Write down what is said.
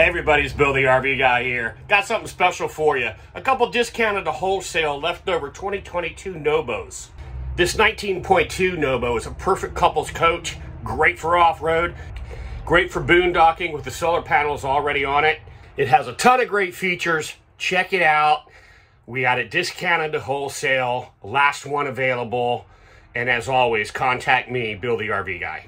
Hey everybody, it's Bill the RV Guy here. Got something special for you. A couple discounted to wholesale leftover 2022 Nobos. This 19.2 Nobo is a perfect couples coach. Great for off-road. Great for boondocking with the solar panels already on it. It has a ton of great features. Check it out. We got it discounted to wholesale. Last one available. And as always, contact me, Bill the RV Guy.